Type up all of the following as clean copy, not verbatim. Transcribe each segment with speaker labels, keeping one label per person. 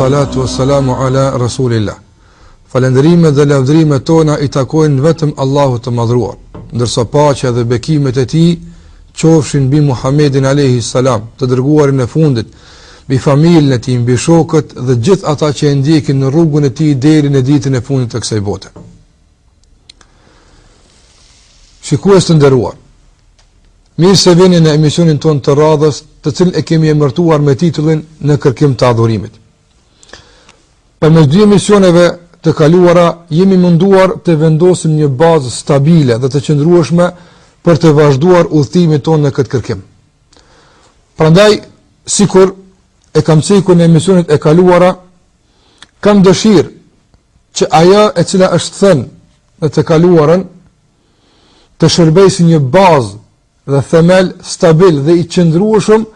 Speaker 1: salatu wassalamu ala rasulillah. Falënderimet dhe lavdërimet tona i takojnë vetëm Allahut të madhruar, ndërsa paqja dhe bekimet e tij qofshin mbi Muhammedin alayhi salam, të dërguarin e fundit, mbi familjen e tij, mbi shokët dhe gjithë ata që e ndjekin në rrugën e tij deri në ditën e fundit të kësaj bote. Shikues të nderuar, mirë se vini në emisionin ton të radhës, të cilën e kemi emërtuar me titullin Në kërkim të adhurimit. Për mes dy emisioneve të kaluara jemi munduar të vendosim një bazë stabile dhe të qëndrueshme për të vazhduar udhëtimin ton në këtë kërkim. Prandaj, sikur e kam thënë në emisionet e kaluara, kam dëshirë që ajo e cila është thënë në të kaluarën të shërbejë si një bazë dhe themel stabil dhe i qëndrueshëm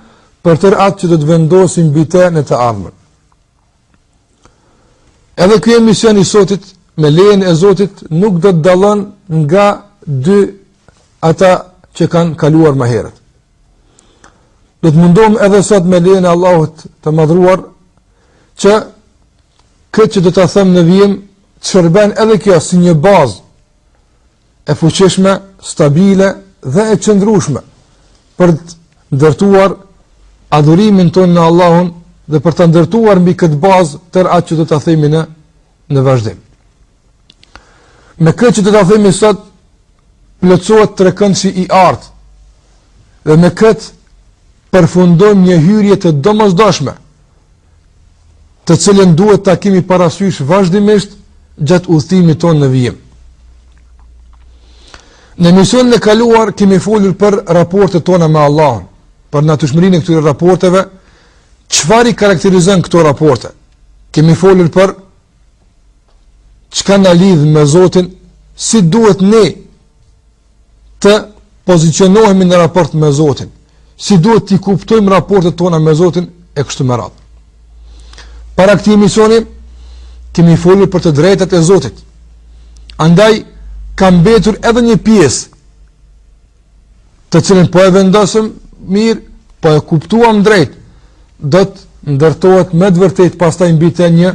Speaker 1: për tërë atë që do të vendosim mbi të në të ardhmen. Edhe ky emision i sotit, me lejen e Zotit, nuk do të dallon nga dy ata që kanë kaluar më herët. Do të mundohem edhe sot me lejen e Allahut të madhruar që këtë që do ta them në vijim të shërben edhe kjo si një bazë e fuqishme, stabile dhe e qëndrueshme për të ndërtuar adhurimin tonë në Allahun dhe për të ndërtuar mbi këtë bazë tërë atë që do ta themi në vazhdim. Me këtë që do ta themi sot plotësohet trekëndshi i artë dhe me këtë përfundojmë një hyrje të domosdoshme, të cilën duhet ta kemi parasysh vazhdimisht gjatë udhëtimit tonë në vijim. Në emisionin e kaluar kemi folur për raportet tona me Allahun, për natyrshmërinë e këtyre raporteve, çfarë i karakterizon këto raporte. Kemi folur për çka na lidh me Zotin, si duhet ne të pozicionohemi në raport me Zotin, si duhet t'i kuptojmë raportet tona me Zotin e kështu me radhë. Para këtij emisioni kemi folur për të drejtat e Zotit. Andaj ka mbetur edhe një pjesë të cilën po e vendosëm mirë, po e kuptuam drejt, do të ndërtohet me të vërtetë pastaj mbi të një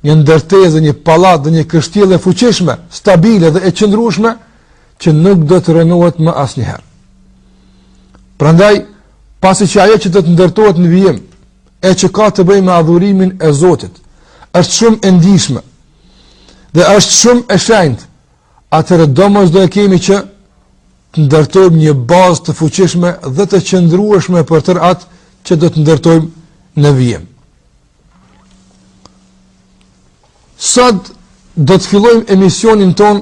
Speaker 1: ndërtesë, një pallat dhe një kështjellë e fuqishme, stabile dhe e qëndrueshme që nuk do të rënohet më asnjëherë. Prandaj, pasi që ajo që do të ndërtohet në vijim e që ka të bëjë me adhurimin e Zotit, është shumë e ndihshme dhe është shumë e shenjtë, atëherë domosdoshmë kemi që të ndërtojmë një bazë të fuqishme dhe të qëndrueshme për tërë atë që do të ndërtojmë në vijim. Sot do të fillojmë emisionin ton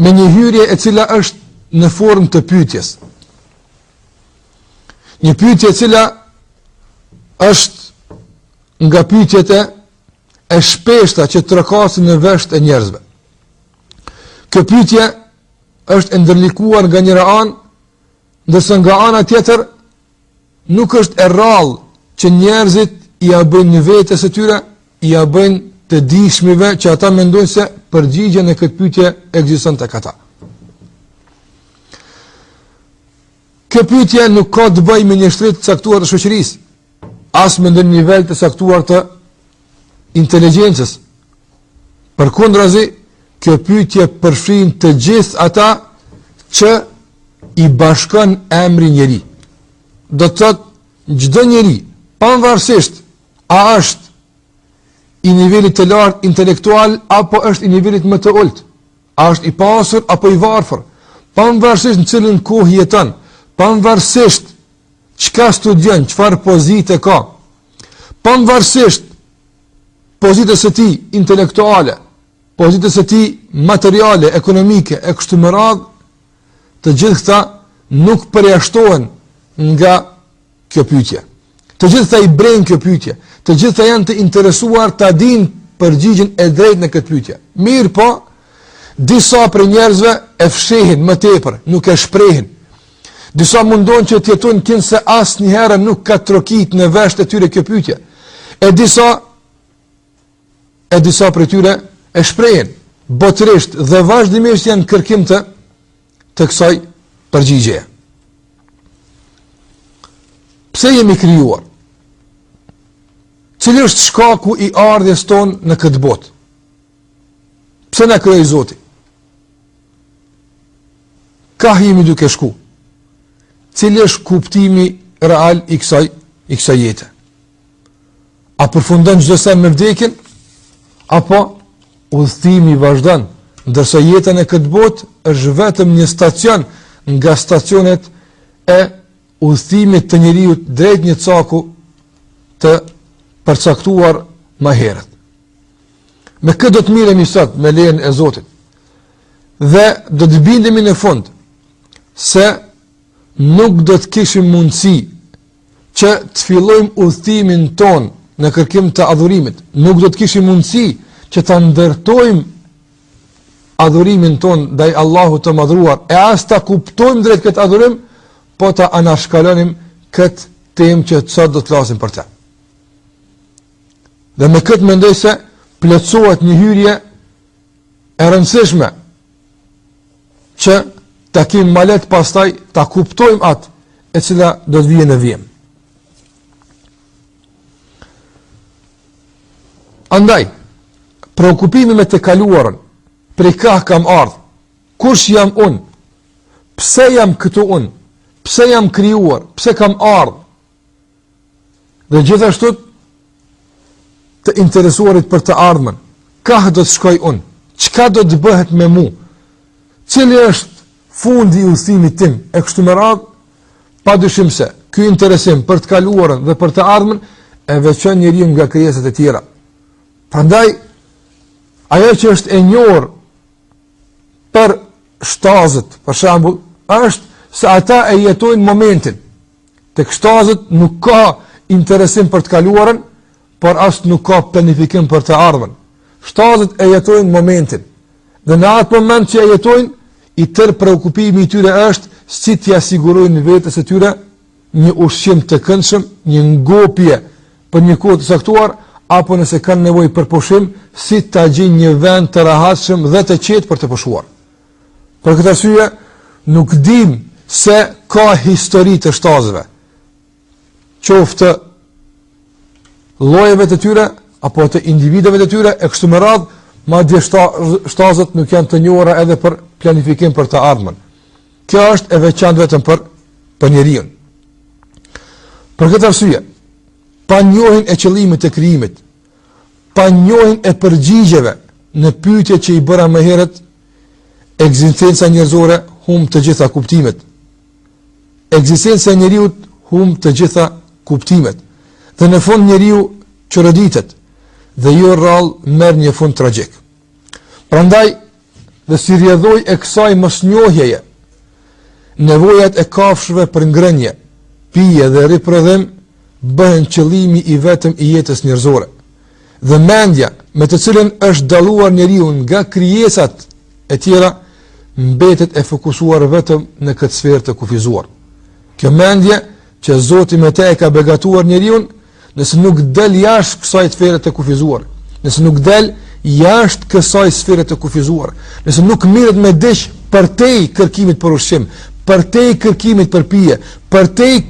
Speaker 1: me një hyrje e cila është në formë të pyetjes. Një pyetje e cila është nga pyetjet e shpeshta që trokasin në vesht e njerëzve. Kjo pyetje është ndërlikuar nga njëra anë, ndërsa nga ana tjetër nuk është e rrallë që njerëzit i a bëjnë vetes së tyre, i a bëjnë të dishmive që ata mendojnë se përgjigja në këtë pyetje ekziston tek ata. Kjo pyetje nuk ka të bëjë me një shtret të caktuar të shoqërisë, as me një nivel të caktuar të inteligjencës. Përkundrazi, kjo pyetje përfshin të gjithë ata që i bashkon emri njeri. Do të thotë çdo njeri, pavarësisht a është i nivelit të lartë intelektual apo është i nivelit më të ulët, a është i pasur apo i varfër, pavarësisht në cilën kohë jeton, pavarësisht çka studion, çfarë pozite ka, pavarësisht pozitës së tij intelektuale, pozitës së tij materiale, ekonomike e kështu me radhë, të gjithë këta nuk përjashtohen nga kjo pyetje. Të gjithë këta i brejnë kjo pyetje. Të gjithë këta janë të interesuar ta dinë përgjigjen e drejtë në këtë pyetje. Mirë po, disa prej njerëzve e fshehin më tepër, nuk e shprehin. Disa mundon që të jetojnë kënd se asnjëherë nuk ka trokit në vesht e tyre kjo pyetje. E disa prej tyre e shprehin botërisht dhe vazhdimisht janë kërkim të kësaj përgjigjeje. Pse jemi krijuar? Cili është shkaku i ardhjes tonë në këtë botë? Pse na krijoi Zoti? Ka jemi duke shku? Cili është kuptimi real i kësaj jete? A përfundon çdo sa me vdekjen? Apo udhëtimi vazhdon, ndërsa jeta në këtë botë është vetëm një stacion nga stacionet e udhëtimit të njeriu drejt një caku të përcaktuar më herët. Me këtë do të miremi sot me lejen e Zotit. Dhe do të bindemi në fund se nuk do të kishim mundësi që të fillojmë udhëtimin ton në kërkim të adhurimit. Nuk do të kishim mundësi që të ndërtojmë adhurimin ton ndaj Allahut të madhruar, e as ta kuptojmë drejt këtë adhurim, po ta anashkalonim këtë temë që sot do të flasim për të. Dhe me këtë mendoj se plotësohet një hyrje e rëndësishme që ta kemi malet pastaj ta kuptojmë atë e cila do të vijë në vijim. Andaj, preokupimi me të kaluarën, prej ka kam ardhë, kush jam unë, pse jam këtu unë, pse jam krijuar, pse kam ardhë, dhe gjithashtu të interesuarit për të ardhmen, ka do të shkoj unë, çka do të bëhet me mu, cili është fundi i udhëtimit tim, e kështu me radhë, padyshim se ky interesim për të kaluarën dhe për të ardhmen e veçon njeriu nga krijesat e tjera. Prandaj, ajo që është e njohur për shtazët, për shembull, është se ata e jetojnë momentin. Tek shtazët nuk ka interesim për të kaluarën, por as nuk ka planifikim për të ardhmen. Shtazët e jetojnë momentin. Dhe në atë moment që e jetojnë, i tërë preokupimi i tyre është si t'ia sigurojnë vetes së tyre një ushqim të këndshëm, një ngopje për një kohë të saktuar, apo nëse kanë nevojë për pushim, si ta gjejnë një vend të rahatshëm dhe të qetë për të pushuar. Për këtë arsye, nuk dim se ka histori të shtazëve, qoftë llojeve të tyre apo të individëve të tyre, e kështu me radhë, madje shtazët nuk janë të njohura edhe për planifikim për të ardhmen. Kjo është e veçantë vetëm për njeriu. Për këtë arsye, pa njohjen e qëllimit të krijimit, pa njohjen e përgjigjeve në pyetjet që i bëra më herët, ekzistenca njerëzore humb të gjitha kuptimet. Ekzistenca e njeriu humb të gjitha kuptimet. Dhe në fund njeriu çoroditet dhe jo rrallë merr një fund tragjik. Prandaj, dhe si rrjedhoj e kësaj mosnjohjeje, nevojat e kafshëve për ngrënje, pije dhe riprodhim bëhen qëllimi i vetëm i jetës njerëzore. Dhe mendja me të cilën është dalluar njeriu nga krijesat e tjera mbetet e fokusuar vetëm në këtë sferë të kufizuar. Kjo mendje që Zoti me te e ka begatuar njeriu, nëse nuk del jashtë kësaj sfere të kufizuar, nëse nuk del jashtë kësaj sfere të kufizuar, nëse nuk mirret me diç përtej kërkimit për ushqim, përtej kërkimit për pije, përtej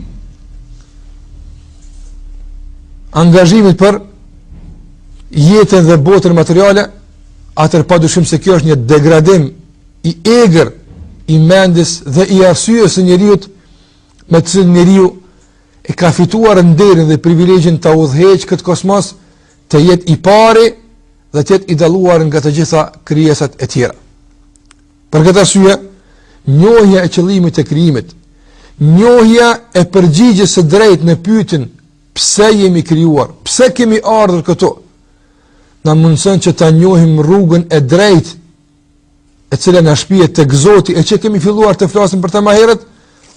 Speaker 1: angazhimit për jetën dhe botën materiale, atëherë padyshim se kjo është një degradim i egër i mendjes dhe i arsyes së njeriu, me të cilën njeriu e ka fituar nderin dhe privilegjin të udhëheqë këtë kosmos, të jetë i pari dhe të jetë i dalluar nga të gjitha krijesat e tjera. Për këtë arsye, njohja e qëllimit të krijimit, njohja e përgjigjes së drejtë në pyetjen pse jemi krijuar, pse kemi ardhur këtu, na mundson që ta njohim rrugën e drejtë e cila na shpihet tek Zoti, e që kemi filluar të flasim për të më herët,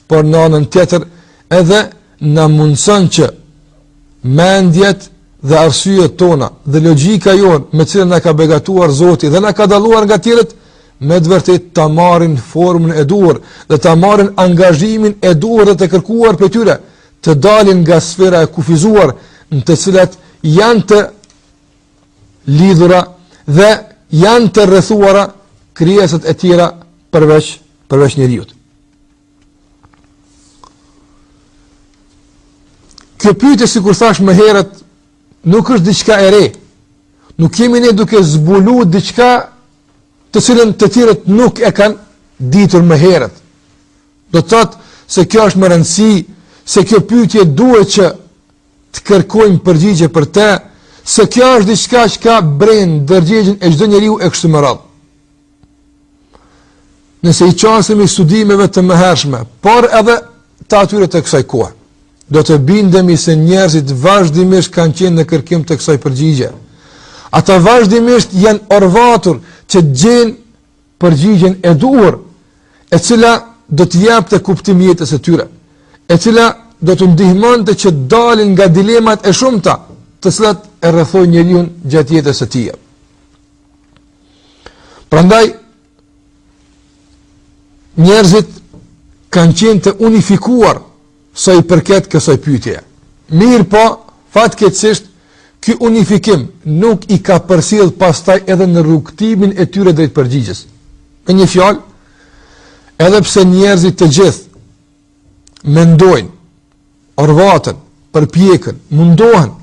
Speaker 1: por në anën tjetër edhe na mundson që mendjet dhe arsyet tona dhe logjika jon me cilën na ka begatuar Zoti dhe na ka dalluar nga tjerët, me të vërtet ta marrin formën e duhur dhe ta marrin angazhimin e duhur dhe të kërkuar për tyre, të dalin nga sfera e kufizuar në të cilat janë të lidhura dhe janë të rrethuara krijesat e tjera përveç njeriut. Kjo pyetje, sikur thash më herët, nuk është diçka e re. Nuk jemi ne duke zbuluar diçka të cilën të tjerët nuk e kanë ditur më herët. Do të thotë se kjo është më rëndësi, se kjo pyetje duhet që të kërkojmë përgjigje për të, se kjo është diçka që ka brend ndërgjegjen e çdo njeriu e kështu me radhë. Nëse i qasemi studimeve të mëhershme, por edhe të atyre të kësaj kohe, do të bindemi se njerëzit vazhdimisht kanë qenë në kërkim të kësaj përgjigje. Ata vazhdimisht janë orvatur që gjenë përgjigjen e duhur, e cila do të japte kuptim jetës së tyre, e cila do të ndihmonte që dalin nga dilemat e shumta, të cilat e rrethojnë njeriu gjatë jetës së tij. Prandaj njerëzit kanë qenë të unifikuar sa i përket kësaj pyetjeje. Mirë po, fatkeqësisht, ky unifikim nuk i ka përcjell pastaj edhe në rrugtimin e tyre drejt përgjigjes. Me një fjalë, edhe pse njerëzit të gjithë mendojnë, orvaten, përpjekën, mundohen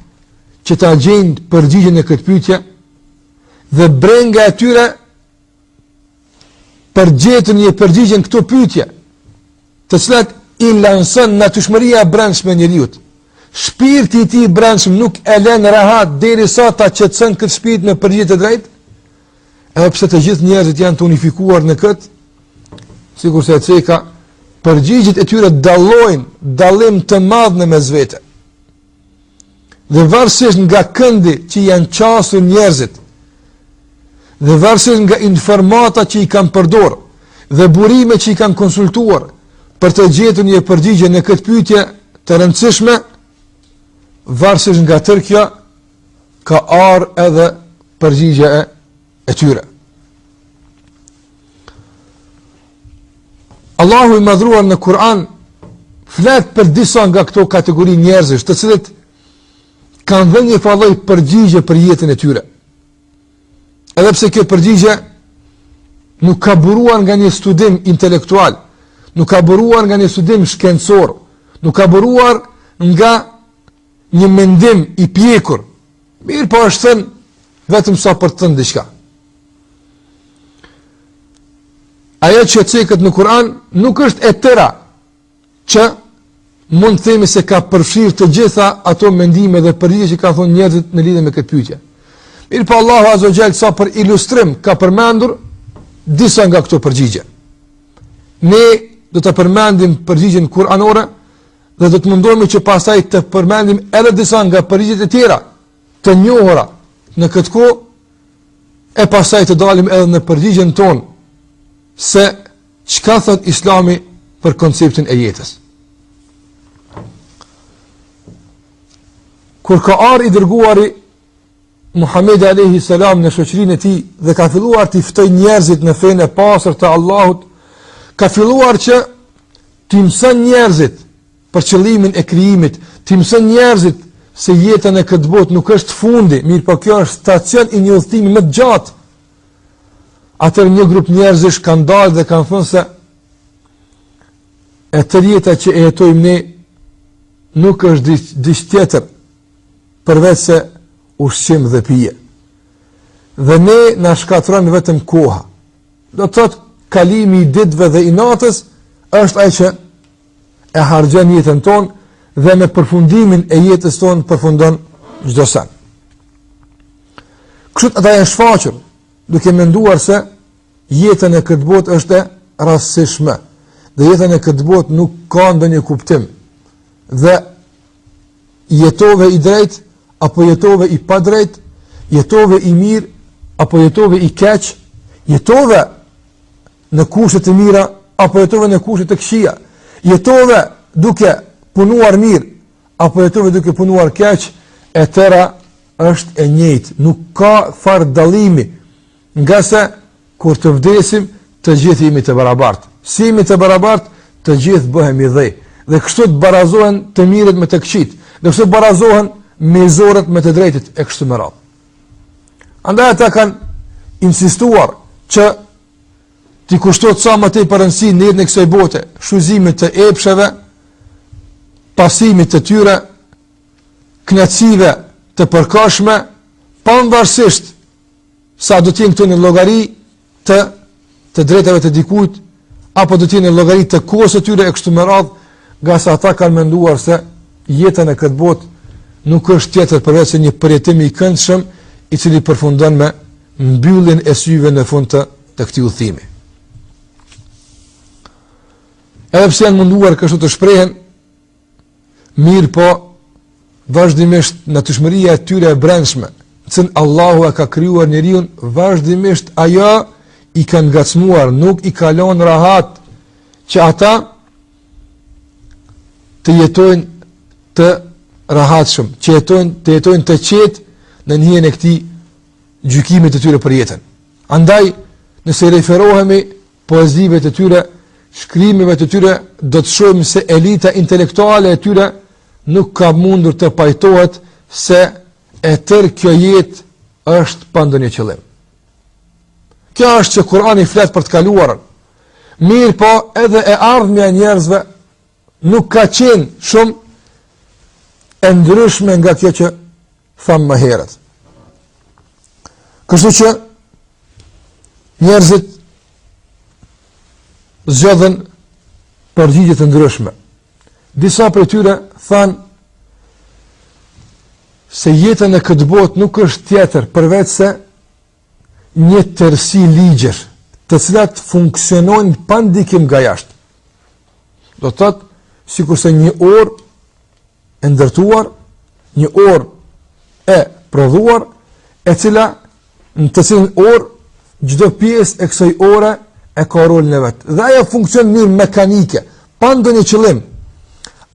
Speaker 1: që ta gjejnë përgjigjen e këtij pyetje, dhe brenga e tyre përgjetën një përgjigje në këto pyetje, të cilat i lanson natyrshmëria e brendshme e njeriut. Shpirti i tij i brendshëm nuk e lën rahat derisa ta qetëson këtë shpirt me përgjigje të drejtë. Edhe pse të gjithë njerëzit janë të unifikuar në këtë, sikur se theka, përgjigjet e tyre dallojnë dallim të madh në mesvete. Dhe varësisht nga këndi që janë qasur njerëzit, dhe varësisht nga informata që i kanë përdorur, dhe burime që i kanë konsultuar për të gjetur një përgjigje në këtë pyetje të rëndësishme, varësisht nga tërë kjo, ka ardhur edhe përgjigja e tyre. Allahu i madhruar në Kur'an flet për disa nga këto kategori njerëzish, të cilët kanë dhënë një lloj përgjigje për jetën e tyre. Edhe pse kjo përgjigje nuk ka buruar nga një studim intelektual, nuk ka buruar nga një studim shkencor, nuk ka buruar nga një mendim i pjekur, mirë po është thënë vetëm sa për të thënë diçka. Ajo që cekët në Kur'an nuk është e tëra që mund të themi se ka përfshirë të gjitha ato mendime dhe përgjigje që ka thonë njerëzit në lidhje me këtë pyetje. Mirë po Allahu Azza wa Jall sa për ilustrim ka përmendur disa nga këto përgjigje. Ne do të përmendim përgjigjen kuranore dhe do të mundohemi që pastaj të përmendim edhe disa nga përgjigjet e tjera të njohura në këtë kohë, e pastaj të dalim edhe në përgjigjen tonë se çka thot Islami për konceptin e jetës. Kur ka ardhur i dërguari Muhamedi alayhi salam në shoqërinë e tij dhe ka filluar të ftojë njerëzit në fenë e pastër të Allahut, ka filluar që të mëson njerëzit për qëllimin e krijimit, të mëson njerëzit se jeta në këtë botë nuk është fundi, mirë po kjo është stacion i një udhëtimi më të gjatë. Atër një grup njerëzish kanë dalë dhe kanë thënë se e tërë jeta që e jetojmë ne nuk është diçka tjetër përveç se ushqim dhe pije. Dhe ne na shkatron vetëm koha. Do të thotë kalimi i ditëve dhe i natës është ai që e harxhon jetën tonë dhe me përfundimin e jetës tonë përfundon çdo sen. Kështu ata janë shfaqur duke menduar se jetën e këtë botë është e rastësishme dhe jetën e këtë botë nuk ka ndonjë kuptim dhe jetove i drejt apo jetove i pa drejt, jetove i mirë apo jetove i keq, jetove në kushte të mira apo jetove në kushte të këqija, jetove duke punuar mirë apo jetove duke punuar keq, e tëra është e njëjtë, nuk ka far dallimi, nga se kur të vdesim të gjithë jemi të barabartë. Si jemi të barabartë, të gjithë bëhemi dhej. Dhe kështu të barazohen të mirët me të këqit, dhe kështu të barazohen me zorët me të drejtit e kështu me radhë. Andaj ata kanë insistuar që t'i kushtohet sa më tej rëndësi në jetën e kësaj bote, shfrytëzimit të epsheve, pasimit të tyre, kënaqësive të përkohshme, pavarësisht sa do të jenë këtu në llogari të drejtave të dikujt, apo do të jenë në llogari të kohës së tyre e kështu me radhë, nga sa ata kanë menduar se jeta në këtë botë nuk është tjetër përveç se një përjetim i këndshëm i cili përfundon me mbylljen e syve në fund të këtij udhimi. Edhe pse janë munduar kështu të shprehen, mirë po vazhdimisht natyrshmëria e tyre e brendshme, që Allahu e ka krijuar njeriu, vazhdimisht ajo i ka ngacmuar, nuk i ka lënë rahat që ata të jetojnë të rahatshëm, që të jetojnë të qetë në hijen e këtij gjykimit të tyre për jetën. Andaj, nëse referohemi poezive të tyre, shkrimeve të tyre, do të shohim se elita intelektuale e tyre nuk ka mundur të pajtohet se e tërë kjo jetë është pa ndonjë qëllim. Kjo është që Kurani flet për të kaluarën. Mirë po, edhe e ardhmja e njerëzve nuk ka qenë shumë e ndryshme nga kjo që thamë më herët. Kështu që njerëzit zgjodhen përgjigje të ndryshme. Disa prej tyre thanë se jeta në këtë botë nuk është tjetër përveç se një tërësi ligjesh, të cilat funksionojnë pa ndikim nga jashtë. Do të thotë, sikurse një orë e ndërtuar, një orë e prodhuar, e cila në të cilën orë çdo pjesë e kësaj ore e ka rolin e vet. Dhe ajo funksionon në mënyrë mekanike, pa ndonjë qëllim.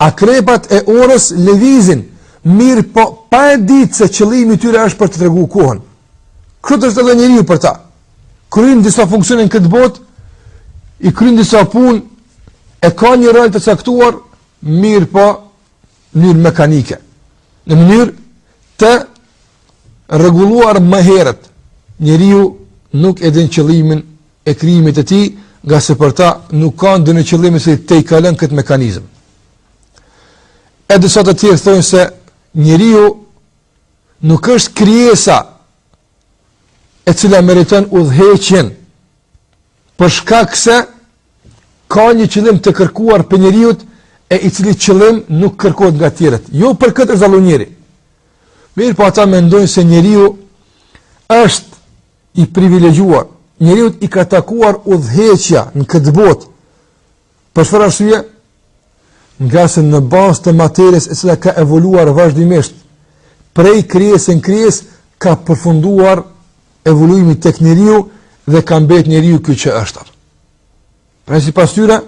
Speaker 1: Akrepat e orës lëvizin, mirë po pa e ditë se qëllimi i tyre është për të treguar kohën. Këtë është edhe njeriu për ta. Kryen disa funksione në këtë botë, i kryen disa punë, e ka një rol të caktuar, mirë po në mënyrë mekanike, në mënyrë të rregulluar më herët. Njeriu nuk e din qëllimin e krijimit të tij, nga se për ta nuk ka ndonjë qëllim se te i ka lënë këtë mekanizëm. E disa të tjerë thonë se njeriu nuk është krijesa e cila meriton udhëheqjen për shkak se ka një qëllim të kërkuar për njeriu e i cili qëllim nuk kërkohet nga tjerët. Jo për këtë është dallu njeri. Mirë po ata mendojnë se njeriu është i privilegjuar. Njeriu i ka takuar udhëheqja në këtë botë. Për çfarë arsye? Nga se në bazë të materjes e cila ka evoluar vazhdimisht, prej krijesë në krijesë ka përfunduar evolujimi tek njeriu dhe ka mbet njeriu ky që është. Pra sipas tyre,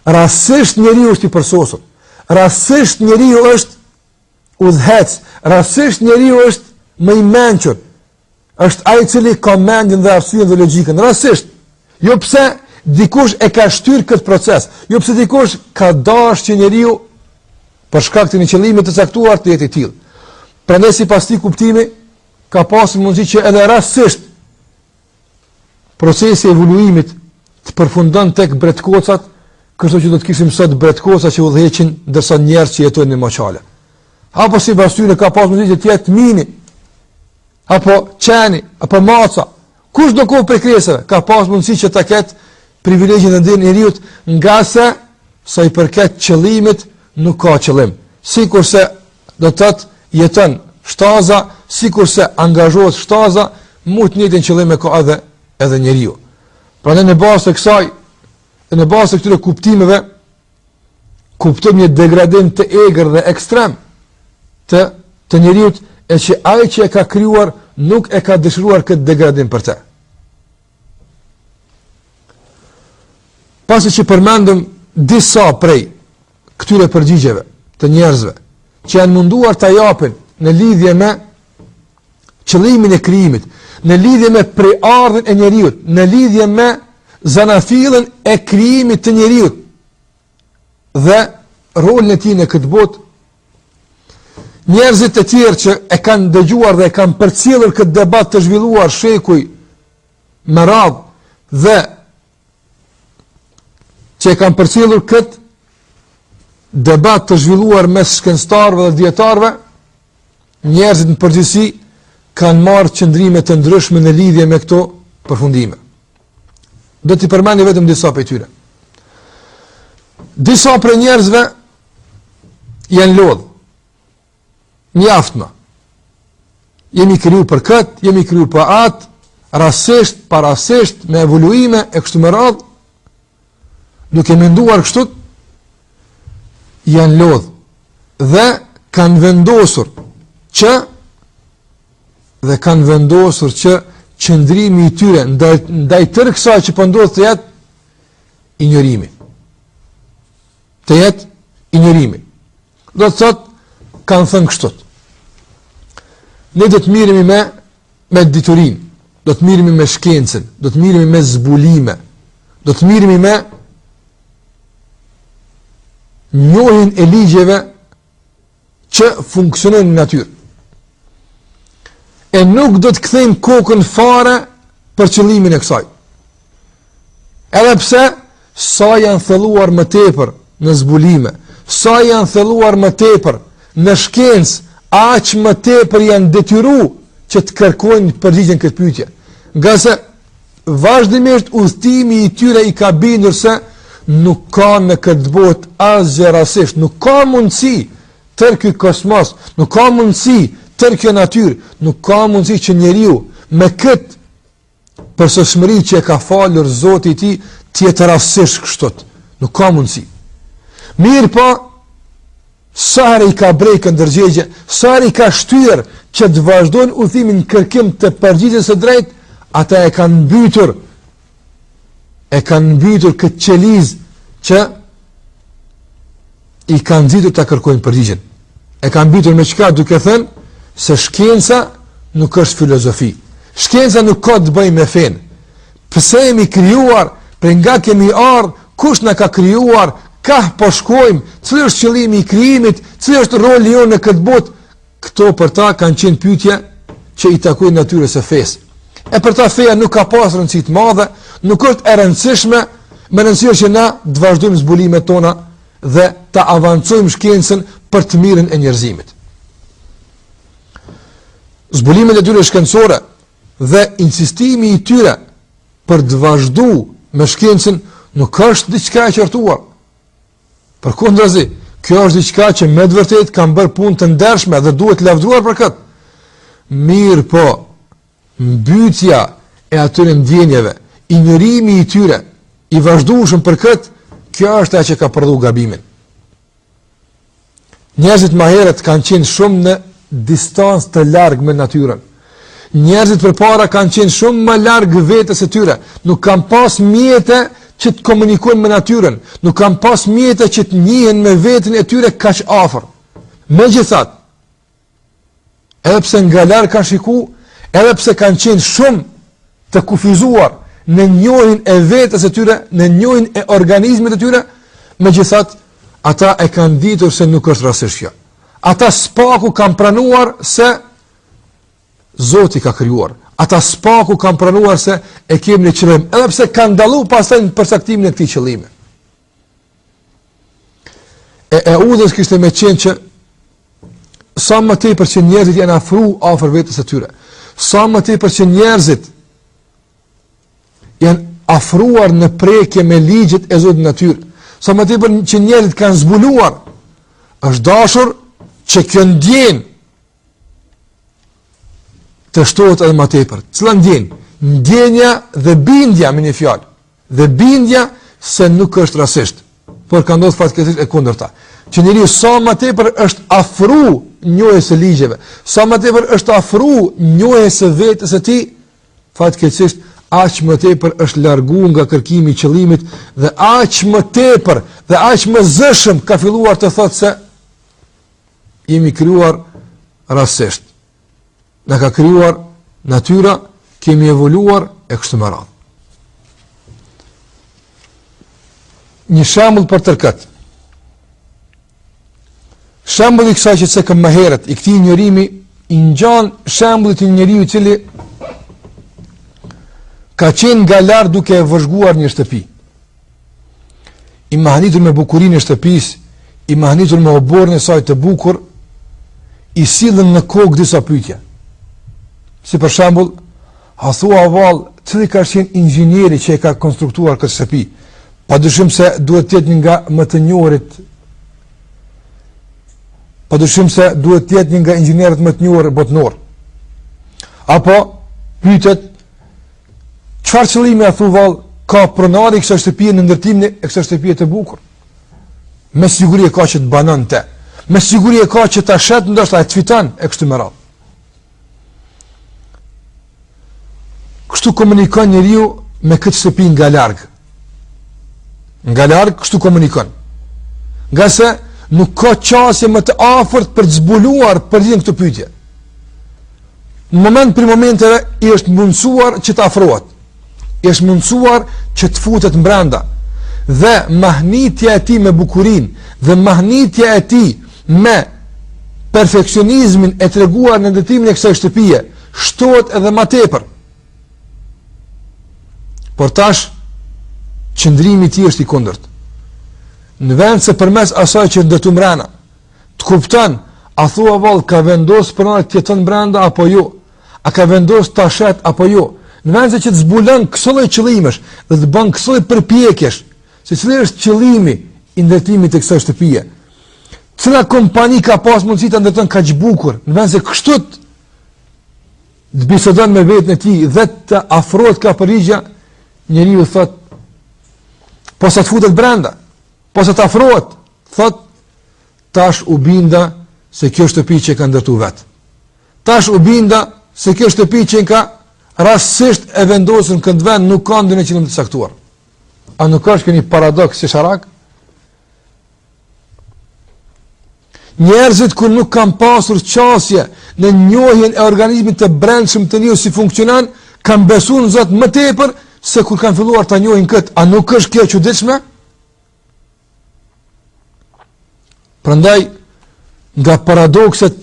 Speaker 1: rastësisht njeriu është i përsosur. Rastësisht njeriu është udhëhec, rastësisht njeriu është më i mençur. Është ai i cili ka mendjen dhe arsyen dhe logjikën. Rastësisht. Jo pse dikush e ka shtyr këtë proces, jo pse dikush ka dashur që njeriu për shkak të një qëllimi të caktuar të jetë i tillë. Prandaj sipas këtij kuptimi ka pasur mundësi që edhe rastësisht procesi i evoluimit të përfundon tek bretkocat, kështu që do të kishim sot bretkoca që udhëheqin ndërsa njerëz që jetojnë në moçale. Apo sipas tyre ka pasur mundësi të jetë mini, apo qeni, apo maca. Kush do kohë për krijesave ka pasur mundësi që ta ketë privilegjin e ndër njeriu, nga se sa i përket qëllimit nuk ka qëllim. Sikurse do të thotë jeton shtaza, sikurse angazhohet shtaza, mund të njëjtin qëllim e ka edhe njeriu. Prandaj në bazë të kësaj, në bazë të këtyre kuptimeve, kuptojmë një degradim të egër dhe ekstrem të njeriu, e që ai që e ka krijuar nuk e ka dëshiruar këtë degradim për të. Pasi që përmendëm disa prej këtyre përgjigjeve të njerëzve që janë munduar ta japin në lidhje me qëllimin e krijimit, në lidhje me preardhjen e njeriu, në lidhje me zanafillën e krijimit të njeriu dhe rolin e tij në këtë botë, njerëzit e tjerë që e kanë dëgjuar dhe e kanë përcjellur këtë debat të zhvilluar shekuj me radhë dhe që e kanë përcjellur këtë debat të zhvilluar mes shkencëtarëve dhe dietarëve, njerëzit në përgjithësi kanë marrë qëndrime të ndryshme në lidhje me këto përfundime. Do t'i përmeni vetëm disa për tyre. Disa për njerëzve janë lodhë, mjaftma. Jemi kriju për këtë, jemi kriju për atë, rasisht, parasisht, me evoluime, e kështu me radhë, duke menduar kështu, janë lodhë dhe kanë vendosur që qëndrimi i tyre ndaj tërë kësaj që po ndodh të jetë injorimi. Të jetë injorimi. Do të thotë kanë thënë kështu. Ne do të miremi me diturinë, do të miremi me shkencën, do të miremi me zbulime, do të miremi me njohjen e ligjeve që funksionojnë në natyrë. E nuk do të kthejmë kokën fare për qëllimin e kësaj. Edhe pse sa janë thelluar më tepër në zbulime, sa janë thelluar më tepër në shkencë, aq më tepër janë detyruar që të kërkojnë përgjigjen këtë pyetje. Nga se vazhdimisht udhëtimi i tyre i ka bindur se nuk ka në këtë botë asgjë rasisht, nuk ka mundësi tërë ky kosmos, nuk ka mundësi tërë kjo natyrë, nuk ka mundësi që njeriu me këtë përsosmëri që e ka falur Zoti i tij tjetë rasisht kështot. Nuk ka mundësi. Mirë po, sa herë i ka brekë ndërgjegje, sa herë i ka shtyr që të vazhdojnë udhimin në kërkim të përgjigjes së drejtë, ata e kanë mbytur këtë qelizë që i kanë nxitur ta kërkojnë përgjigjen. E kanë mbytur me çka, duke thënë se shkenca nuk është filozofi. Shkenca nuk ka të bëjë me fen. Pse jemi krijuar, për nga kemi ardhur, kush na ka krijuar, ka po shkojmë, cili është qëllimi i krijimit, cili është roli jonë në këtë botë, këto për ta kanë qenë pyetje që i takojnë natyrës së fesë. E për ta feja nuk ka pas rëndësi të madhe, nuk është e rëndësishme, më rëndësishme që na të vazhdojmë zbulimet tona dhe ta avancojmë shkencën për të mirën e njerëzimit. Zbulimet e tyre shkencore dhe insistimi i tyre për të vazhduar me shkencën nuk është diçka e qartuar. Përkundrazi, kjo është diçka që me të vërtetë kanë bërë punë të ndershme dhe duhet lavdruar për këtë. Mirë po, mbytja e atyre ndjenjeve, injorimi i tyre, i vazhdueshëm për këtë, kjo është ajo që ka prodhuar gabimin. Njerëzit më herët kanë qenë shumë në distancë të largë me natyrën. Njerëzit përpara kanë qenë shumë më larg vetes së tyre, nuk kanë pas mjete që të komunikojnë me natyrën, nuk kanë pas mjete që të njihen me veten e tyre kaq afër. Megjithatë, edhe pse nga larg kanë shikuar, edhe pse kanë qenë shumë të kufizuar në njohjen e vetes së tyre, në njohjen e organizmit të tyre, megjithatë ata e kanë ditur se nuk është rastisht kjo. Ata spaku kanë pranuar se Zoti ka krijuar. Ata spaku kanë pranuar se e kemi në qëllim, edhe pse kanë dalluar pastaj në përcaktimin e këtij qëllimi. E udhës kishte me qenë që sa më tepër që njerëzit janë afër vetes së tyre, sa më tepër që njerëzit janë afruar në prekje me ligjet e Zotit natyrë, sa më tepër që njerëzit kanë zbuluar, është dashur që kjo ndjenjë të shtohet edhe më tepër. Cila ndjenjë? Ndjenja dhe bindja me një fjalë. Dhe bindja se nuk është rastisht, por ka ndodhur fatkeqësisht e kundërta. Që njeriu sa më tepër është afru njohjes së ligjeve, sa më tepër është afru njohjes së vetes së tij, fatkeqësisht aq më tepër është larguar nga kërkimi i qëllimit dhe aq më tepër dhe aq më zëshëm ka filluar të thotë se jemi krijuar rastisht. Na ka krijuar natyra, kemi evoluar e kështu me radhë. Një shembull për tërkët. Shembulli i kësaj që sekëm më herët, i këtij injorimi i ngjan shembullit të njeriu i cili ka qenë nga lart duke e vëzhguar një shtëpi. I mahnitur me bukurinë e shtëpisë, i mahnitur me oborrin e saj të bukur, i sillen në kokë disa pyetje. Si për shembull, a thua vallë, cili ka qenë inxhinieri që e ka konstruktuar këtë shtëpi? Padyshim se duhet të jetë një nga më të njohurit. Padyshim se duhet të jetë një nga inxhinierët më të njohur botëror. Apo pyetet, çfarë qëllimi a thua vallë ka pronari kësaj shtëpie në ndërtimin e kësaj shtëpie të bukur? Me siguri e ka që të banon te. Me siguri e ka që ta shet ndoshta e të fiton e kështu me radhë. Kështu komunikon njeriu me këtë shtëpi nga larg. Nga larg kështu komunikon. Nga se nuk ka qasje më të afërt për të zbuluar përditjen këtë pyetje. Në moment për momenteve i është mundësuar që të afrohet. I është mundësuar që të futet mbrenda. Dhe mahnitja e tij me bukurinë dhe mahnitja e tij me perfeksionizmin e treguar në ndërtimin e kësaj shtëpie shtohet edhe më tepër. Por tash qëndrimi i tij është i kundërt. Në vend se përmes asaj që ndërtu mbrana të kupton, a thua vallë ka vendos pronar të jeton brenda apo jo? A ka vendos ta shet apo jo? Në vend se që të zbulon këto lloj qëllimesh dhe të bën këto lloj përpjekjesh, se cili është qëllimi i ndërtimit të kësaj shtëpie. Cila kompani ka pas mundësi ta ndërton kaq bukur, në vend se kështu të bisedon me vetën e tij dhe të afrohet ka përgjigje, njeriu thot, po sa të futet brenda, po sa të afrohet, thot, tash u binda se kjo shtëpi që ka ndërtu vet. Tash u binda se kjo shtëpi që ka rastësisht e vendosur në këtë vend nuk ka ndonjë qëllim të caktuar. A nuk është kjo një paradoks si sharak? Njerëzit kur nuk kanë pasur qasje në njohjen e organizmit të brendshëm të njeriu si funksionon, kanë besuar në Zot më tepër se kur kanë filluar ta njohin këtë. A nuk është kjo e çuditshme? Prandaj nga paradokset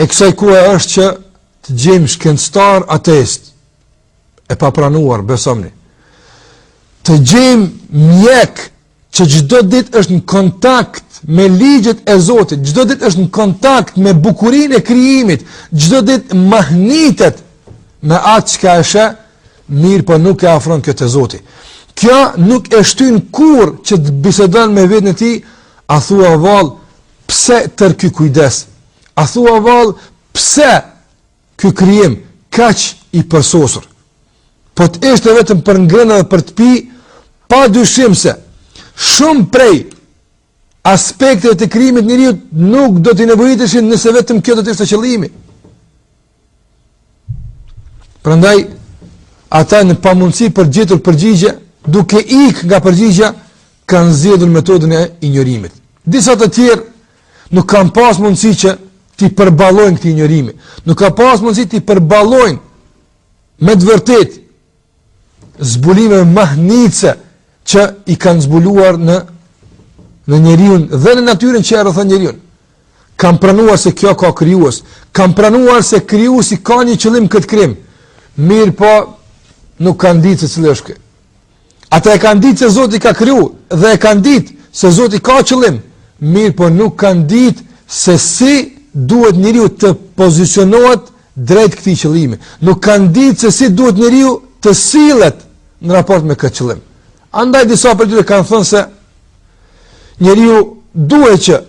Speaker 1: e kësaj kohe është që të gjejmë shkencëtar ateist e papranuar, besomni. Të gjejmë mjek që çdo ditë është në kontakt me ligjet e Zotit, çdo ditë është në kontakt me bukurinë e krijimit, çdo ditë mahnitet me atë që e sheh, mirë po nuk e afron këtë e Zotit. Kjo nuk e shtyn kurrë që të bisedon me veten e tij, a thua vallë, pse tër ky kujdes? A thua vallë, pse ky krijim kaq i përsosur? Po të ishte vetëm për ngrënë dhe për të pi, pa dyshim se shumë prej aspekteve të krijimit njeriu nuk do t'i nevojiteshin nëse vetëm kjo do të ishte qëllimi. Prandaj ata në pamundësi për gjetur përgjigje, duke ik nga përgjigja, kanë zgjedhur metodën e injorimit. Disa të tjerë nuk kanë pas mundësi që t'i përballojnë këtë injorimi. Nuk ka pas mundësi t'i përballojnë me të vërtet zbulime mahnitse që i kanë zbuluar në njeriun dhe në natyrën që e rrethon njeriun. Kam pranuar se kjo ka krijues, kam pranuar se krijuesi ka një qëllim këtë krim. Mirë po nuk kanë ditë se cili është ky. Ata e kanë ditë se Zoti ka kriju dhe e kanë ditë se Zoti ka qëllim. Mirë po nuk kanë ditë se si duhet njeriu të pozicionohet drejt këtij qëllimi. Nuk kanë ditë se si duhet njeriu të sillet në raport me këtë qëllim. Andaj disa për tyre kanë thënë se njeriu duhet që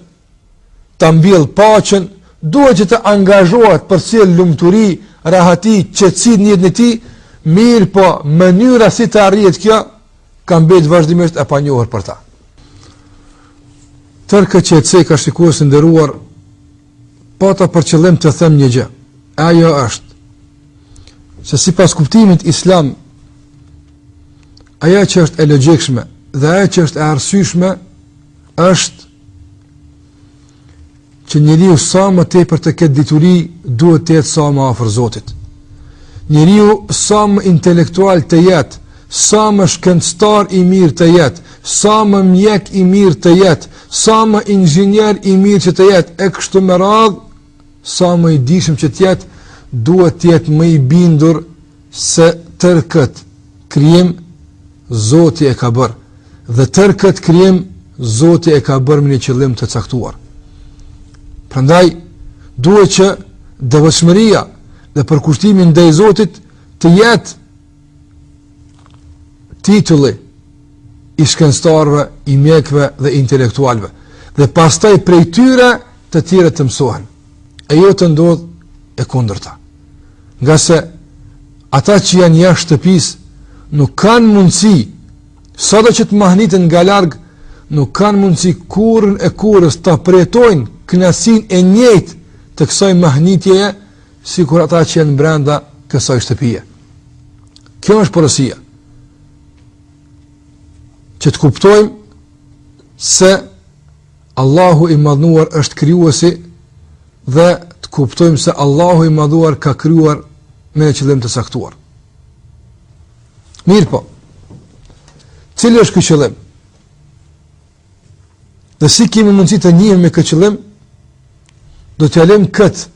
Speaker 1: ta mbjell paqen, duhet që të angazhohet për sjell lumturi, rahati, qetësi në jetën e tij, mirë po mënyra si të arrihet kjo ka mbetë vazhdimisht e panjohur për ta. Tërë që e ceka shikues nderuar, pata për qëllim të them një gjë. Ajo është se sipas kuptimit islam, ajo që është e logjikshme dhe ajo që është e arsyeshme është që njeriu sa më tepër të ketë dituri duhet të jetë sa më afër Zotit. Njeriu sa më intelektual të jetë, sa më shkencëtar i mirë të jetë, sa më mjek i mirë të jetë, sa më inxhinier i mirë që të jetë, e kështu me radhë, sa më i dishëm që të jetë, duhet të jetë më i bindur se tërë këtë krijim Zoti e ka bërë. Dhe tërë këtë krijim Zoti e ka bërë me një qëllim të caktuar. Prandaj duhet që devotshmëria dhe përkushtimi ndaj Zotit të jetë titulli i shkencëtarëve, i mjekëve dhe intelektualëve. Dhe pastaj prej tyre të tjerë të mësohen. E jo të ndodh e kundërta. Nga se ata që janë jashtë shtëpisë nuk kanë mundësi, sado që të mahnitën nga larg, nuk kanë mundësi kurrën e kurrës të përjetojnë kënaqësinë e njëjtë të kësaj mahnitjeje sikur ata që janë brenda kësaj shtëpie. Kjo është porosia. Që të kuptojmë se Allahu i madhnuar është krijuesi dhe të kuptojmë se Allahu i madhuar ka krijuar me një qëllim të saktuar. Mirë po, cili është ky qëllim? Dhe si kemi mundësi të njohim me këtë qëllim, do t'ja lëm këtë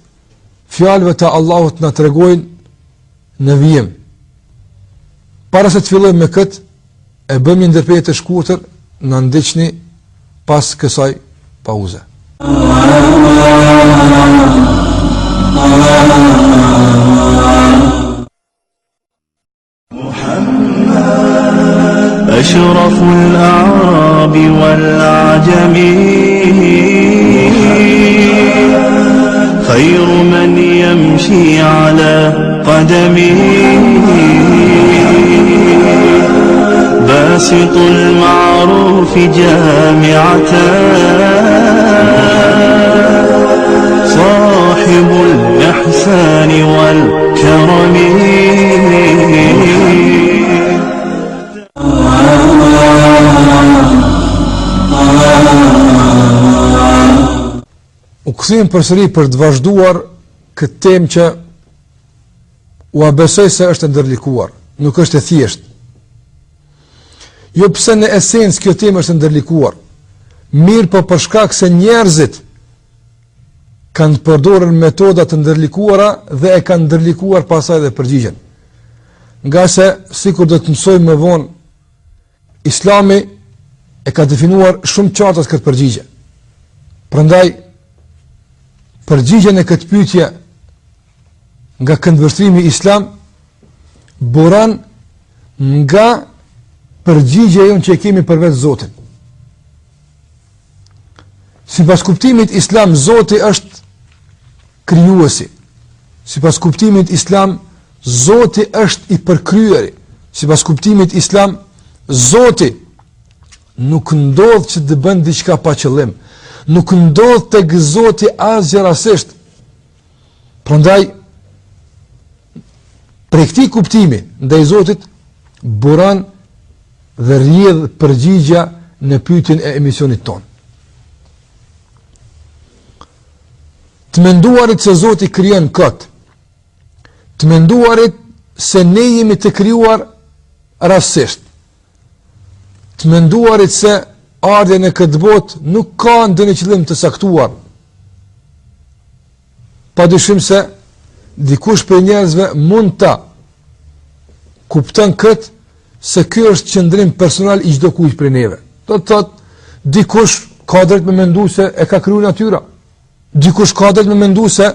Speaker 1: fjalëve të Allahut na tregojnë në vijim. Para se të fillojmë me këtë, e bëjmë një ndërprerje të shkurtër, na ndiqni pas kësaj pauze.
Speaker 2: أشرف الأعراب والعجم خير من يمشي على قدمه باسط المعروف جامعة صاحب الإحسان والكرم
Speaker 1: U kthim përsëri për të vazhduar këtë temë që u besoj se është ndërlikuar, nuk është e thjeshtë. Jo pse në esencë kjo temë është ndërlikuar, mirë po për shkak se njerëzit kanë përdorur metoda të ndërlikuara dhe e kanë ndërlikuar pasaj dhe përgjigjen. Nga se, sikur do të mësojmë më vonë, Islami e ka definuar shumë qartë këtë përgjigje. Prandaj përgjigjen e këtë pyetje nga këndvështrimi islam buran nga përgjigja jonë që e kemi për vetë Zotin. Sipas kuptimit islam, Zoti është krijuesi. Sipas kuptimit islam, Zoti është i përkryeri. Sipas kuptimit islam, Zoti nuk ndodh që të bën diçka pa qëllim. Nuk ndodh tek Zoti asgjë rastisht. Prandaj prej këtij kuptimi ndaj Zotit buran dhe rrjedh përgjigja në pyetjen e emisionit ton. Të menduarit se Zoti krijon këtë, të menduarit se ne jemi të krijuar rastisht, të menduarit se ardhja në këtë botë nuk ka ndonjë qëllim të saktuar. Padyshim se dikush për njerëzve mund ta kupton këtë se ky është qëndrim personal i çdo kujt prej neve. Do të thotë dikush ka drejt me mendu se e ka krijuar natyra. Dikush ka drejt me mendu se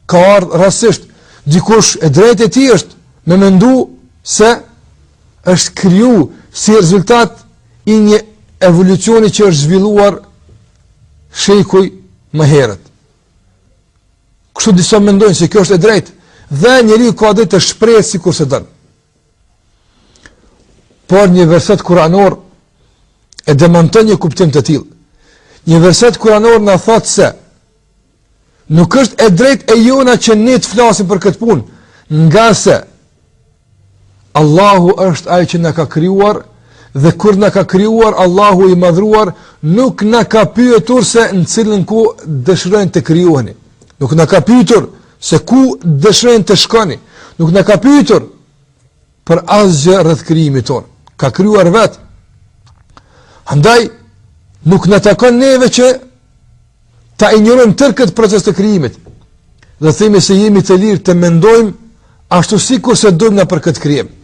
Speaker 1: ka ardhur rastisht. Dikush e drejtë e tij është me mendu se është kriju si rezultat i një evolucioni që është zhvilluar shekuj më herët. Kështu disa mendojnë se kjo është e drejtë dhe njeriu ka drejt të shprehet sikur se don. Por një verset kuranor e demonton një kuptim të tillë. Një verset kuranor na thotë se nuk është e drejtë e jona që ne të flasim për këtë punë, nga se Allahu është ai që na ka krijuar dhe kur na ka krijuar Allahu i madhruar nuk na ka pyetur se në cilën ku dëshirojnë të krijoheni. Nuk na ka pyetur se ku dëshirojnë të shkoni. Nuk na ka pyetur për asgjë rreth krijimit ton. Ka krijuar vetë. Andaj nuk na takon neve që ta injorojmë tërë këtë proces të krijimit. Dhe themi se jemi të lirë të mendojmë ashtu sikur se dojmë na për këtë krijim.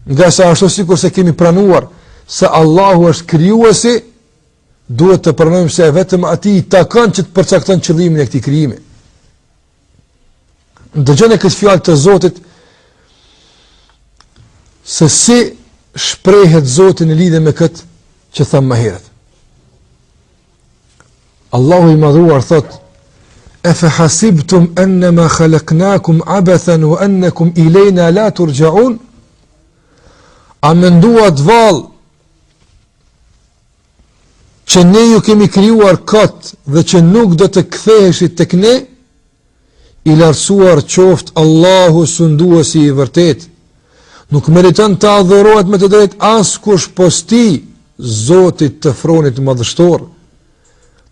Speaker 1: Nga sa ashtu sikur se kemi pranuar se Allahu është krijuesi, duhet të pranojmë se vetëm ati i takon që të përcakton qëllimin e këtij krijimi. Dëgjoni këtë fjalë të Zotit se si shprehet Zoti në lidhje me këtë që thamë më herët. Allahu i madhuar thot: "Afa hasibtum annama khalaqnakum abathan wa annakum ilayna la turja'un?" A menduat vallë që ne ju kemi krijuar kot dhe që nuk do të ktheheshit tek ne? I lartësuar qoftë Allahu sunduesi i vërtet. Nuk meriton të adhurohet me të drejtë askush posti Zotit të Fronit Madhështor.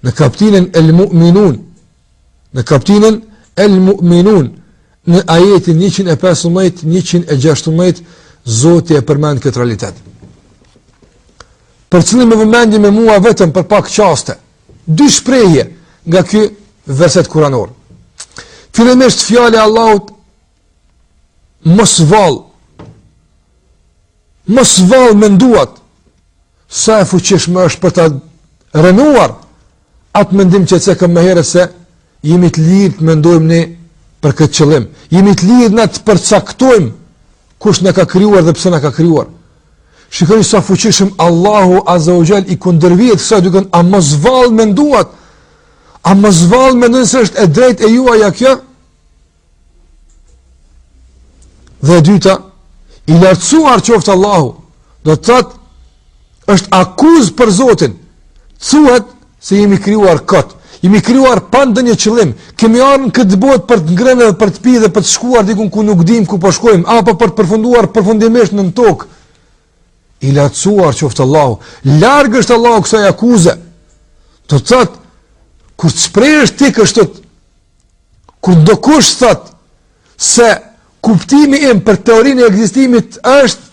Speaker 1: Në kapitullin El-Mu'minun, në ajetin 115-116, Zoti e përmend këtë realitet. Për cilën më vëmendje me mua vetëm për pak qaste, 2 shprehje nga ky verset kuranor. Fillimisht fjala e Allahut: mos vall menduat sa e fuqishme është për ta rënuar atë mendim që cekëm më herët se jemi të lirë të mendojmë ne për këtë qëllim. Jemi të lirë na të përcaktojmë kush na ka krijuar dhe pse na ka krijuar. Shikoni sa fuqishëm Allahu Azza wa Jall i kundërvjet sa duken a mos vall menduat. A mos vall mendon se është e drejtë e juaja kjo? Dhe dyta, i lartësuar qoftë Allahu, do të thotë është akuz për Zotin. Thuhet se jemi krijuar kot. Jemi krijuar pa ndonjë qëllim. Kemi ardhur në këtë botë për të ngrënë dhe për të pirë dhe për të shkuar diku ku nuk dim ku po shkojmë, apo për të përfunduar përfundimisht në tokë. I lartësuar qoftë Allahu. Larg është Allahu kësaj akuze. Do të thotë kur të shprehësh ti kështu, kur ndokush thotë se kuptimi im për teorinë e ekzistimit është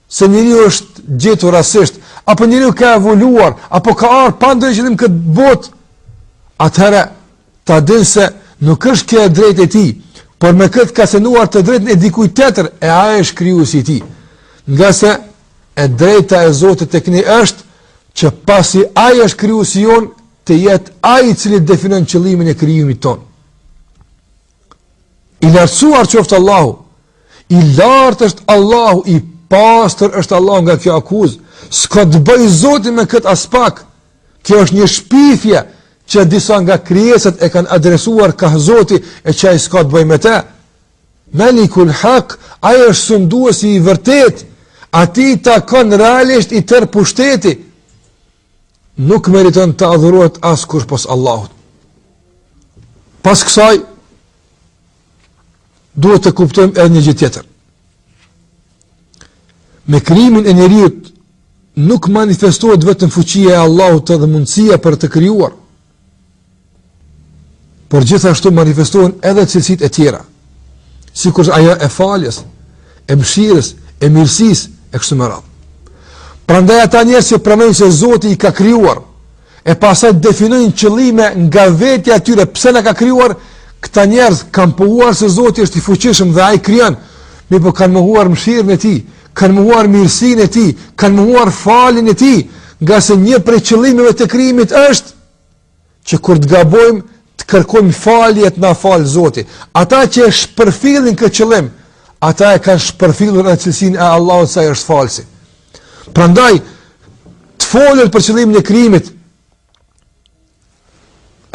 Speaker 1: se njeriu është gjetur rastisht, apo njeriu ka evoluar, apo ka ardhur pa ndonjë qëllim këtë botë, atëherë ta din se nuk është kjo e drejtë e tij, por me këtë ka cënuar të drejtën e dikujt tjetër, e ai është krijuesi i tij. Nga se e drejta e Zotit tek ne është që pasi ai është krijuesi jon, të jetë ai i cili definon qëllimin e krijimit ton. I lartësuar qoftë Allahu, i lartë është Allahu, i pastër është Allahu nga kjo akuzë. S'ka të bëjë Zoti me këtë aspekt. Kjo është një shpifje që disa nga krijesat e kanë adresuar ka Zoti e që ai s'ka të bëjë me te. Malikul Haq, ai është sunduesi i vërtet, ati takon realisht i tërë pushteti. Nuk meriton të adhurohet askush pos Allahut. Pas kësaj, duhet të kuptojmë edhe një gjë tjetër. Me krijimin e njerijut nuk manifestohet vetëm fuqia e Allahut dhe mundësia për të krijuar, por gjithashtu manifestohen edhe cilësitë e tjera, sikur ajo e faljes, e mëshirës, e mirësisë e kështu me radhë. Prandaj ata njerëz që pranojnë se Zoti i ka krijuar, e pastaj definojnë qëllime nga vetja e tyre pse na ka krijuar, këta njerëz kanë pohuar se Zoti është i fuqishëm dhe ai krijon, mirë po kanë mohuar mëshirën e tij, kanë mohuar mirësinë e tij, kanë mohuar faljen e tij, nga se një prej qëllimeve të krijimit është që kur të gabojmë të kërkojmë falje të na fal Zoti. Ata që shpërfillin këtë qëllim, ata e kanë shpërfillur në cilësinë e Allahut sa është falsi. Prandaj të folur për qëllimin e krijimit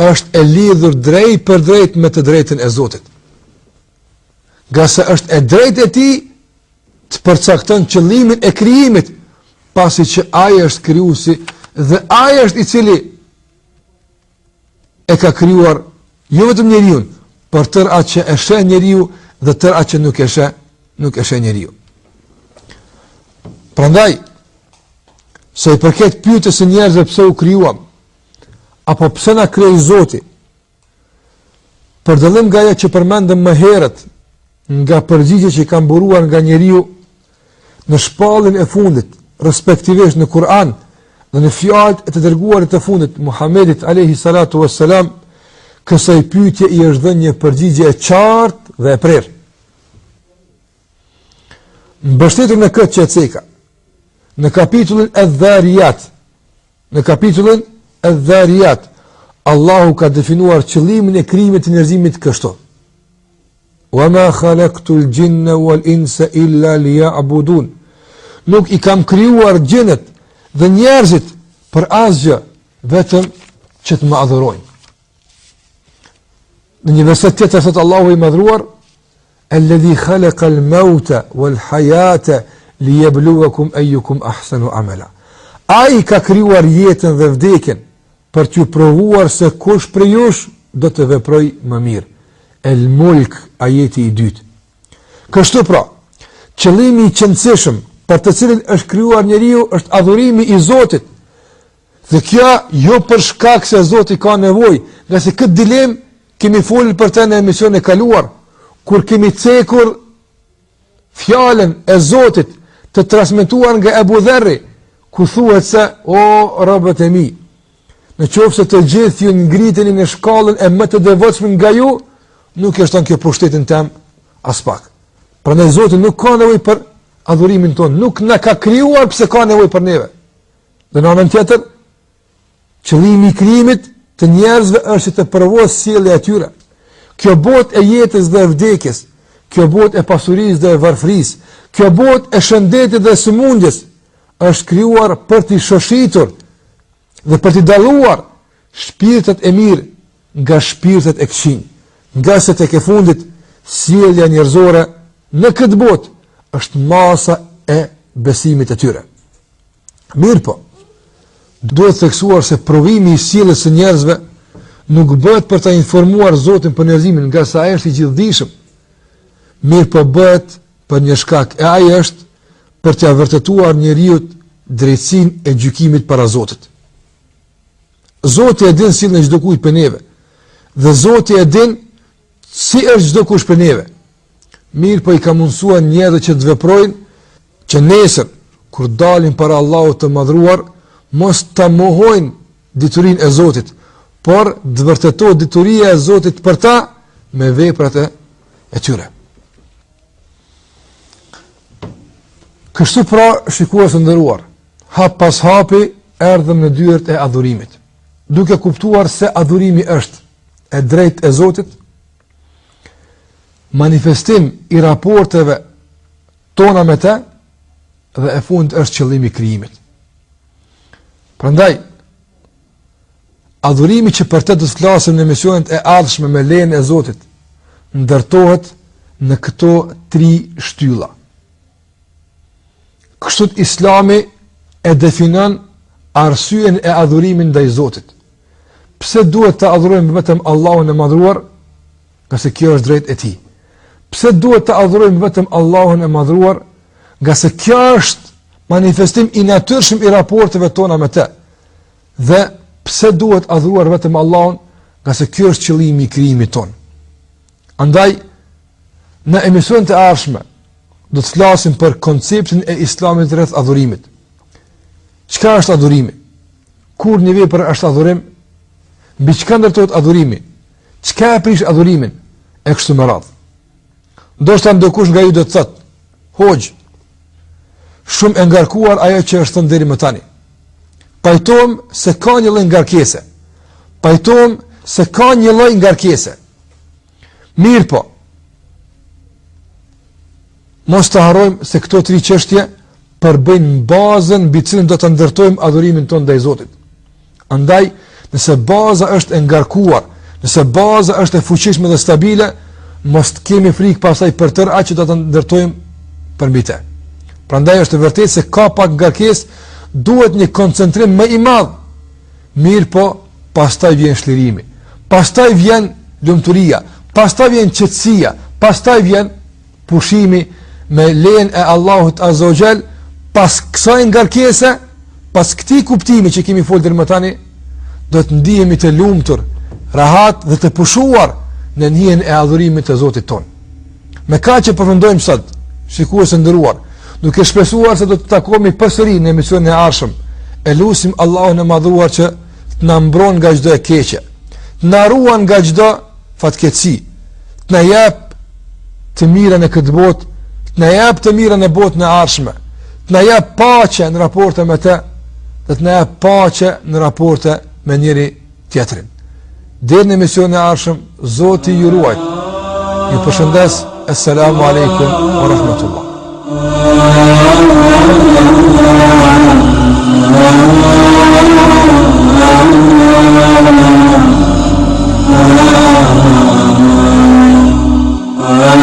Speaker 1: është e lidhur drejt për drejt me të drejtën e Zotit. Nga se është e drejtë e tij të përcakton qëllimin e krijimit, pasi që ai është krijuesi dhe ai është i cili e ka krijuar jo vetëm njeriu, por tërë atë që e sheh njeriu dhe tërë atë që nuk e sheh njeriu. Prandaj, se i përket pyetjes së njerëzve pse u krijuam, apo pse na krijoi Zoti, për dallim nga ajo që përmendëm më herët, nga përgjigjet që kanë buruar nga njeriu në shpallin e fundit, respektivisht në Kur'an dhe në fjalët e të dërguarit të fundit, Muhamedit alayhi salatu wassalam, kësaj pyetje i është dhënë një përgjigje e qartë dhe e prerë. Mbështetur në këtë që e ceka, në kapitullin e Dhariyat, Në kapitullin Adh-Dhariyat, Allahu ka definuar qëllimin e krijimit të njerëzimit kështu: "Wa ma khalaqtul jinna wal insa illa liya'budun." Nuk i kam krijuar gjinët dhe njerëzit për asgjë, vetëm që të më adhurojnë. Në një verset tjetër thot Allahu i madhruar: "Alladhi khalaqa al-mauta wal hayata liyabluwakum ayyukum ahsanu amala." Ai ka krijuar jetën dhe vdekjen për t'ju provuar se kush prej jush do të veprojë më mirë. El-Mulk, ajeti i dytë. Kështu pra, qëllimi i qëndësishëm për të cilin është krijuar njeriu është adhurimi i Zotit. Dhe kjo jo për shkak se Zoti ka nevojë, nga se këtë dilemë kemi folur për të në emision e kaluar, kur kemi cekur fjalën e Zotit të transmetuar nga Ebu Dherri, ku thuhet se, o robët e mi, në qoftë se të gjithë ju ngriteni në shkallën e më të devotshme nga ju, nuk e shton kjo pushtetin tem as pak. Prandaj Zoti nuk ka nevojë për adhurimin ton, nuk na ka krijuar pse ka nevojë për neve. Dhe në anën tjetër, qëllimi i krijimit të njerëzve është të provojë sjellja e tyre. Kjo botë e jetës dhe e vdekjes, kjo botë e pasurisë dhe e varfërisë, kjo botë e shëndetit dhe sëmundjes është krijuar për t'i shoshitur dhe për t'i dalluar shpirtet e mirë nga shpirtet e këqij. Nga se tek e fundit sjellja njerëzore në këtë botë është masa e besimit të tyre. Mirë po, duhet theksuar se provimi i sjelljes së njerëzve nuk bëhet për ta informuar Zotin për njerëzimin, nga sa ai është i gjithdijshëm. Mirë po bëhet për një shkak, e ai është për t'ia vërtetuar njeriu drejtsinë e gjykimit para Zotit. Zoti e din si në çdo kujt për neve, dhe Zoti e din si është çdo kush për neve. Mirë po i ka mundsuar njerëzit që të veprojnë, që nesër kur dalin para Allahut të madhruar, mos ta mohojnë diturinë e Zotit, por të vërtetohet dituria e Zotit për ta me veprat e tyre. Kështu pra, shikues të nderuar, hap pas hapi erdhëm në dyert e adhurimit, duke kuptuar se adhurimi është e drejtë e Zotit, manifestim i raporteve tona me te, dhe e fund është qëllimi i krijimit. Prandaj, adhurimi që për të do të flasim në emisionet e ardhshme me lejen e Zotit, ndërtohet në këto 3 shtylla. Kështu Islami e definon arsyen e adhurimit ndaj Zotit. Pse duhet të adhurojmë vetëm Allahun e madhruar, nga se kjo është drejt e tij. Pse duhet të adhurojmë vetëm Allahun e madhruar, nga se kjo është manifestim i natyrshëm i raporteve tona me te. Dhe pse duhet adhuruar vetëm Allahun, nga se kjo është qëllimi i krijimit ton. Andaj, në emisionet e ardhshme do të flasim për konceptin e Islamit rreth adhurimit. Çka është adhurimi? Kur një vepër është adhurim? Mbi çka ndërtohet adhurimi? Çka e prish adhurimin? E kështu me radhë. Ndoshta ndokush nga ju do të thotë, "Hoxh, shumë e ngarkuar ajo që është thënë deri më tani. Pajtohem se ka një lloj ngarkese. Pajtohem se ka një lloj ngarkese. Mirë po, mos të harrojmë se këto 3 çështje përbëjnë bazën mbi cilën do të ndërtojmë adhurimin tonë ndaj Zotit. Andaj, nëse baza është e ngarkuar, nëse baza është e fuqishme dhe stabile, mos të kemi frikë pasaj për tërë atë që do të ndërtojmë përmbi te. Prandaj është vërtet se ka pak ngarkesë, duhet një koncentrim më i madh. Mirë po, pastaj vjen shlirimi, pastaj vjen lumturia, pastaj vjen qetësia, pastaj vjen pushimi me lejen e Allahut Azza wa Jall. Pas kësaj ngarkese, pas këtij kuptimi që kemi folur deri më tani, do të ndihemi të lumtur, rahat dhe të pushuar në njën e adhurimit të Zotit ton. Me ka që përfundojmë sot, shikues të nderuar, duke shpresuar se do të takohemi përsëri në emisionin e ardhshëm. E lutim Allahun e madhuar që të na mbron nga çdo e keqe, të na ruan nga çdo fatkeqësi, të na jap të mirën në këtë botë, të na jap të mirën në botën e ardhshme, të na jap paqe në raporte me të dhe të na jap paqe në raporte me njëri tjetrin. Deri në emisionin e ardhshëm, Zoti ju ruaj. Ju përshëndes. Assalamu alaikum wa rahmatullah.
Speaker 2: Ah